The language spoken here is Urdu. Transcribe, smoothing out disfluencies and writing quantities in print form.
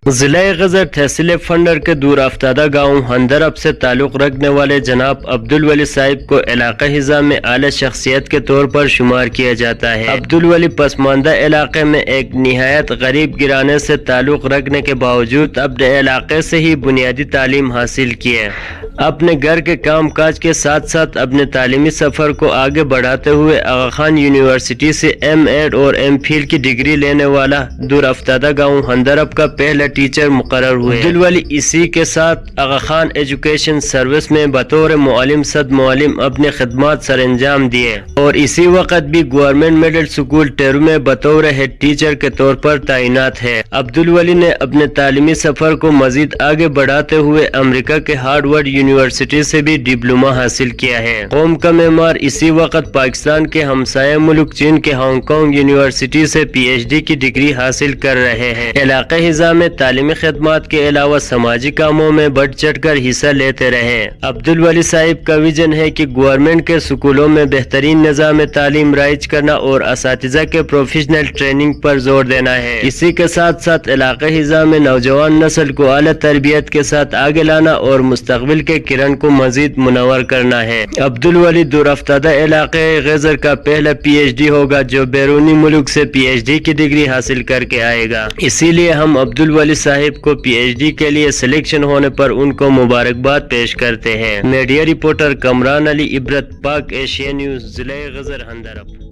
ضلع غزر تحصیل فنڈر کے دور افتادہ گاؤں ہندرب سے تعلق رکھنے والے جناب عبدالولی صاحب کو علاقہ ہزا میں اعلی شخصیت کے طور پر شمار کیا جاتا ہے۔ عبدالولی پسماندہ علاقے میں ایک نہایت غریب گھرانے سے تعلق رکھنے کے باوجود اپنے علاقے سے ہی بنیادی تعلیم حاصل کی ہے۔ اپنے گھر کے کام کاج کے ساتھ ساتھ اپنے تعلیمی سفر کو آگے بڑھاتے ہوئے آغا خان یونیورسٹی سے M.Ed اور M.Phil کی ڈگری لینے والا دور افتادہ گاؤں ہندرب کا پہلا ٹیچر مقرر ہوئے۔ عبدالولی اسی کے ساتھ آغا خان ایجوکیشن سروس میں بطور معلم صد معلم اپنے خدمات سر انجام دیے اور اسی وقت بھی گورنمنٹ مڈل اسکول ٹیرو میں بطور ہیڈ ٹیچر کے طور پر تعینات ہے۔ عبدالولی نے اپنے تعلیمی سفر کو مزید آگے بڑھاتے ہوئے امریکہ کے ہارورڈ یونیورسٹی سے بھی ڈپلوما حاصل کیا ہے۔ قوم کا معمار اسی وقت پاکستان کے ہمسایہ ملک چین کے ہانگ کانگ یونیورسٹی سے PhD کی ڈگری حاصل کر رہے ہیں۔ علاقہ ہزا میں تعلیمی خدمات کے علاوہ سماجی کاموں میں بڑھ چڑھ کر حصہ لیتے رہے۔ عبدالولی صاحب کا ویژن ہے کہ گورنمنٹ کے سکولوں میں بہترین نظام تعلیم رائج کرنا اور اساتذہ کے پروفیشنل ٹریننگ پر زور دینا ہے۔ اسی کے ساتھ ساتھ علاقہ ہزا میں نوجوان نسل کو اعلی تربیت کے ساتھ آگے لانا اور مستقبل کے کرن کو مزید منور کرنا ہے۔ عبدالولی دور افتادہ علاقے غزر کا پہلا PhD ہوگا جو بیرونی ملک سے PhD کی ڈگری حاصل کر کے آئے گا۔ اسی لیے ہم عبدالولی صاحب کو PhD کے لیے سلیکشن ہونے پر ان کو مبارکباد پیش کرتے ہیں۔ میڈیا رپورٹر کمران علی، عبرت پاک ایشیا نیوز، ضلع غزر ہندرب۔